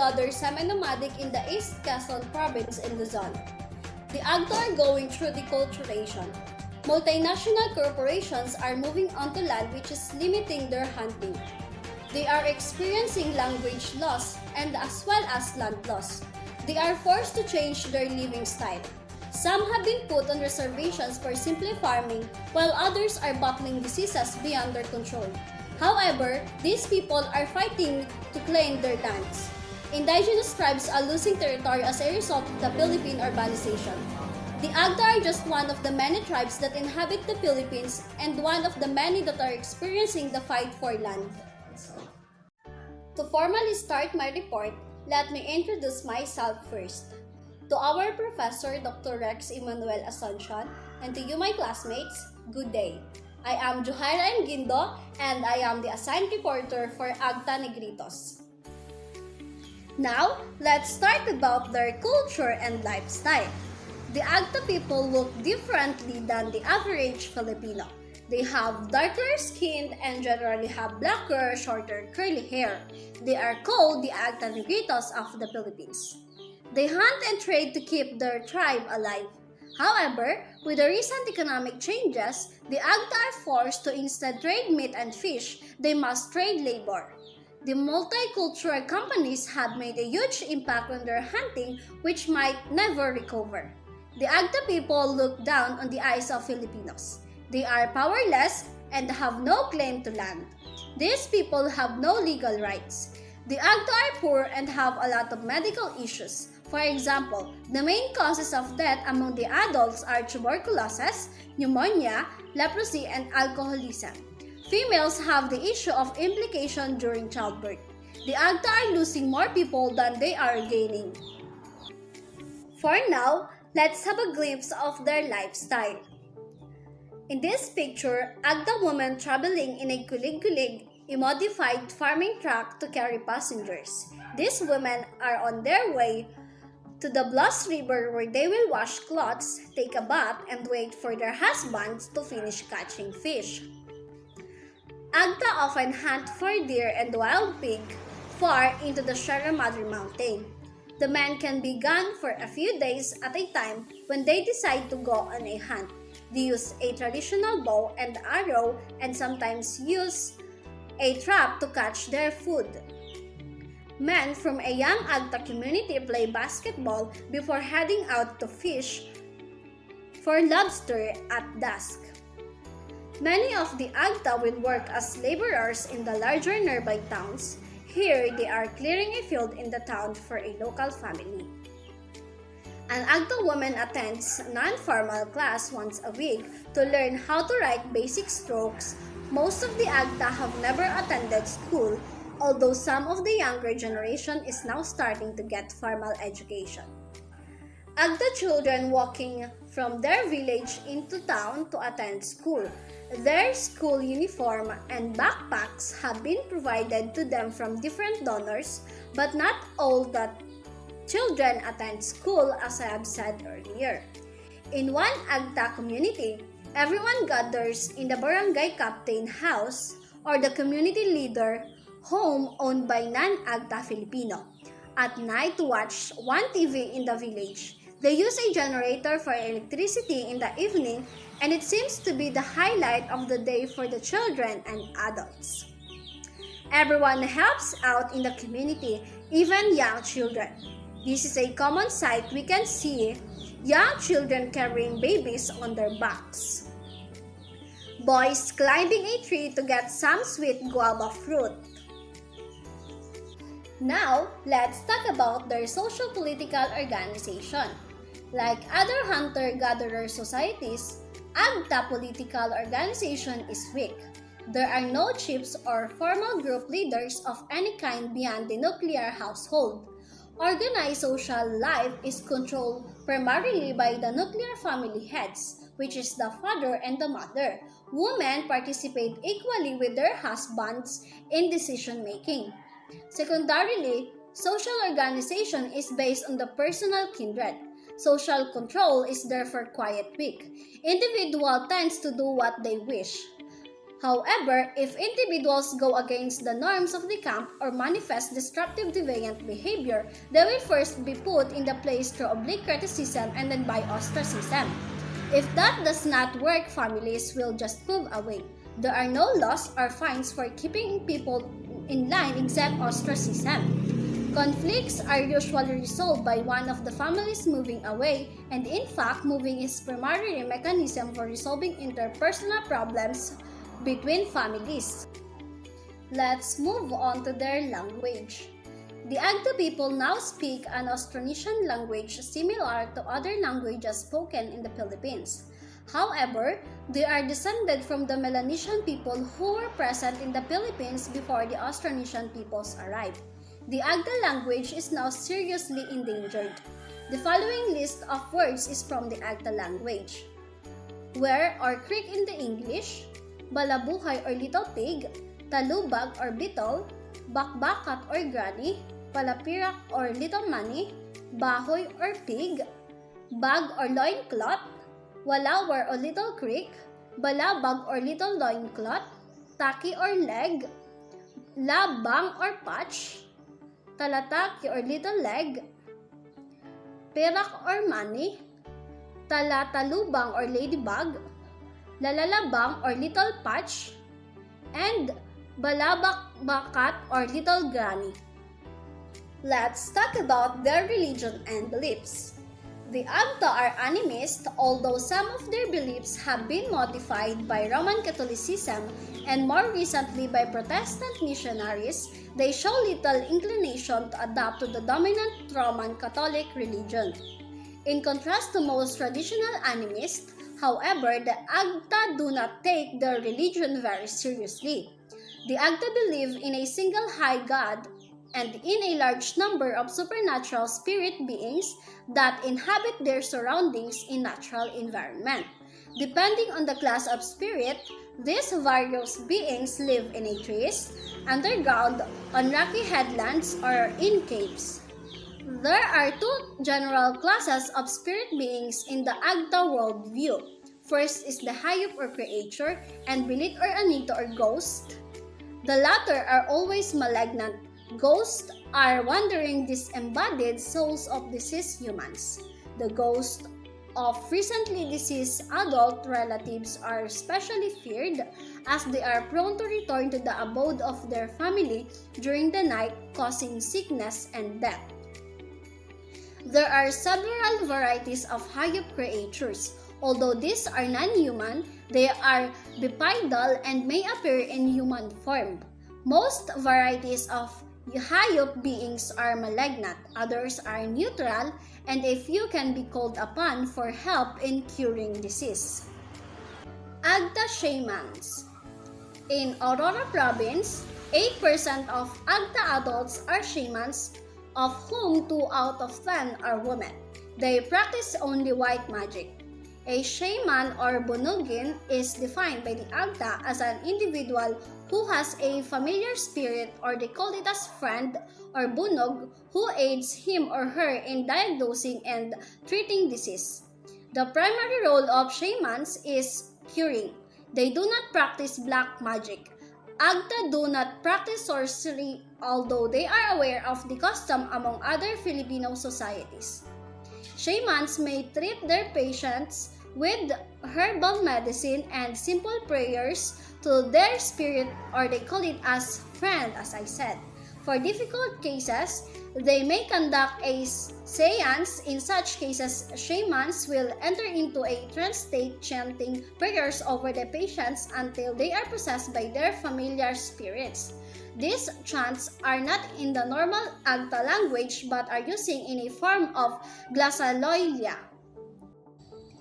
rather semi-nomadic in the East Quezon province in Luzon. The Agta are going through deculturation. Multinational corporations are moving onto land which is limiting their hunting. They are experiencing language loss and as well as land loss. They are forced to change their living style. Some have been put on reservations for simply farming, while others are battling diseases beyond their control. However, these people are fighting to claim their lands. Indigenous tribes are losing territory as a result of the Philippine urbanization. The Agta are just one of the many tribes that inhabit the Philippines and one of the many that are experiencing the fight for land. To formally start my report, let me introduce myself first. To our Professor Dr. Rex Emmanuel Asuncion, and to you my classmates, good day. I am Johaira Enguindo and I am the assigned reporter for Agta Negritos. Now, let's start about their culture and lifestyle. The Agta people look differently than the average Filipino. They have darker skin and generally have blacker, shorter, curly hair. They are called the Agta Negritos of the Philippines. They hunt and trade to keep their tribe alive. However, with the recent economic changes, the Agta are forced to instead trade meat and fish, they must trade labor. The multicultural companies have made a huge impact on their hunting, which might never recover. The Agta people look down on the eyes of Filipinos. They are powerless and have no claim to land. These people have no legal rights. The Agta are poor and have a lot of medical issues. For example, the main causes of death among the adults are tuberculosis, pneumonia, leprosy, and alcoholism. Females have the issue of implication during childbirth. The Agta are losing more people than they are gaining. For now, let's have a glimpse of their lifestyle. In this picture, Agta woman traveling in a kulig-kulig, a modified farming truck to carry passengers. These women are on their way to the Bluffs River where they will wash clothes, take a bath, and wait for their husbands to finish catching fish. Agta often hunt for deer and wild pig far into the Sierra Madre Mountain. The men can be gone for a few days at a time when they decide to go on a hunt. They use a traditional bow and arrow and sometimes use a trap to catch their food. Men from a young Agta community play basketball before heading out to fish for lobster at dusk. Many of the Agta will work as laborers in the larger nearby towns. Here, they are clearing a field in the town for a local family. An Agta woman attends non-formal class once a week to learn how to write basic strokes. Most of the Agta have never attended school, although some of the younger generation is now starting to get formal education. Agta children walking from their village into town to attend school. Their school uniform and backpacks have been provided to them from different donors, but not all the children attend school, as I have said earlier. In one Agta community, everyone gathers in the barangay captain house or the community leader home owned by non-Agta Filipino. At night to watch one TV in the village. They use a generator for electricity in the evening, and it seems to be the highlight of the day for the children and adults. Everyone helps out in the community, even young children. This is a common sight we can see young children carrying babies on their backs. Boys climbing a tree to get some sweet guava fruit. Now, let's talk about their social-political organization. Like other hunter-gatherer societies, Agta political organization is weak. There are no chiefs or formal group leaders of any kind beyond the nuclear household. Organized social life is controlled primarily by the nuclear family heads, which is the father and the mother. Women participate equally with their husbands in decision-making. Secondarily, social organization is based on the personal kindred. Social control is therefore quite weak. Individual tends to do what they wish. However, if individuals go against the norms of the camp or manifest disruptive deviant behavior, they will first be put in the place through oblique criticism and then by ostracism. If that does not work, families will just move away. There are no laws or fines for keeping people in line except ostracism. Conflicts are usually resolved by one of the families moving away, and in fact, moving is primarily a mechanism for resolving interpersonal problems between families. Let's move on to their language. The Agta people now speak an Austronesian language similar to other languages spoken in the Philippines. However, they are descended from the Melanesian people who were present in the Philippines before the Austronesian peoples arrived. The Agta language is now seriously endangered. The following list of words is from the Agta language. Where or creek in the English, balabuhay or little pig, talubag or beetle, bakbakat or granny, palapirak or little money, bahoy or pig, bag or loincloth, walawar or little creek, balabag or little loincloth, taki or leg, labang or patch, talataki or little leg, perak or money, talatalubang or ladybug, lalalabang or little patch, and balabakbakat or little granny. Let's talk about their religion and beliefs. The Agta are animist, although some of their beliefs have been modified by Roman Catholicism and more recently by Protestant missionaries. They show little inclination to adapt to the dominant Roman Catholic religion. In contrast to most traditional animists, however, the Agta do not take their religion very seriously. The Agta believe in a single high God and in a large number of supernatural spirit beings that inhabit their surroundings in natural environment. Depending on the class of spirit, these various beings live in a trees, underground, on rocky headlands, or in caves. There are two general classes of spirit beings in the Agta worldview. First is the Hayop or creature, and Bilit or Anito or ghost. The latter are always malignant. Ghosts are wandering disembodied souls of deceased humans. The ghosts of recently deceased adult relatives are especially feared as they are prone to return to the abode of their family during the night, causing sickness and death. There are several varieties of Hayop creatures. Although these are non-human, they are bipedal and may appear in human form. Most varieties of Hayop beings are malignant, others are neutral, and a few can be called upon for help in curing disease. Agta shamans. In Aurora Province, 8% of Agta adults are shamans, of whom 2 out of 10 are women. They practice only white magic. A shaman or bunugin is defined by the Agta as an individual who has a familiar spirit, or they call it as friend or bunug, who aids him or her in diagnosing and treating disease. The primary role of shamans is curing. They do not practice black magic. Agta do not practice sorcery, although they are aware of the custom among other Filipino societies. Shamans may treat their patients with herbal medicine and simple prayers to their spirit, or they call it as friend, as I said. For difficult cases, they may conduct a seance. In such cases, shamans will enter into a trance state chanting prayers over the patients until they are possessed by their familiar spirits. These chants are not in the normal Agta language but are using in a form of glossolalia.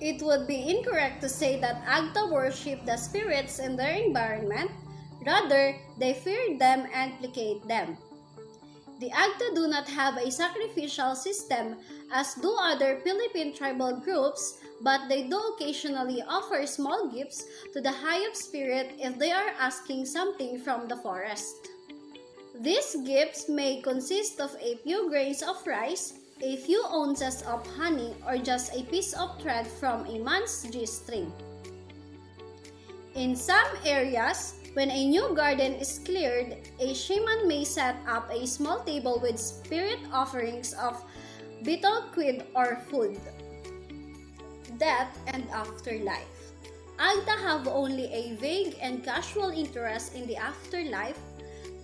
It would be incorrect to say that Agta worship the spirits in their environment. Rather, they fear them and placate them. The Agta do not have a sacrificial system as do other Philippine tribal groups, but they do occasionally offer small gifts to the Hayop spirit if they are asking something from the forest. These gifts may consist of a few grains of rice, a few ounces of honey, or just a piece of thread from a man's G-string. In some areas, when a new garden is cleared, a shaman may set up a small table with spirit offerings of betel quid or food, death, and afterlife. Agta have only a vague and casual interest in the afterlife,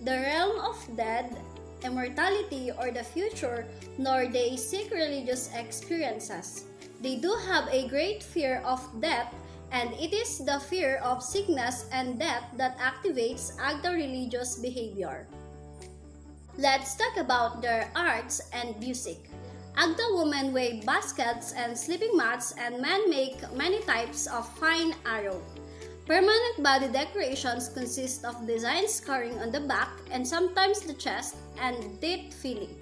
the realm of dead, immortality, or the future, nor they seek religious experiences. They do have a great fear of death, and it is the fear of sickness and death that activates Agta religious behavior. Let's talk about their arts and music. Agta women weave baskets and sleeping mats, and men make many types of fine arrow. Permanent body decorations consist of design scarring on the back and sometimes the chest and teeth filling.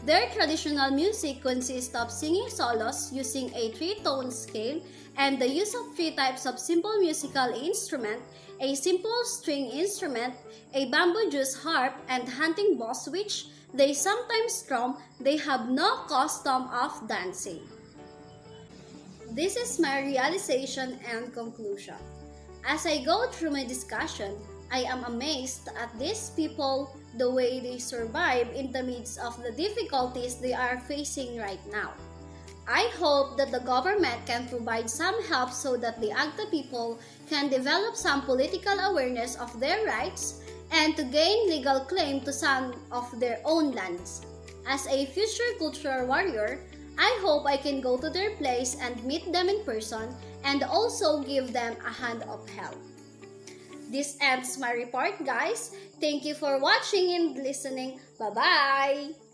Their traditional music consists of singing solos using a three-tone scale and the use of three types of simple musical instrument, a simple string instrument, a bamboo juice harp, and hunting bows which they sometimes strum. They have no custom of dancing. This is my realization and conclusion. As I go through my discussion, I am amazed at these people, the way they survive in the midst of the difficulties they are facing right now. I hope that the government can provide some help so that the Agta people can develop some political awareness of their rights and to gain legal claim to some of their own lands. As a future cultural warrior, I hope I can go to their place and meet them in person and also give them a hand of help. This ends my report, guys. Thank you for watching and listening. Bye-bye!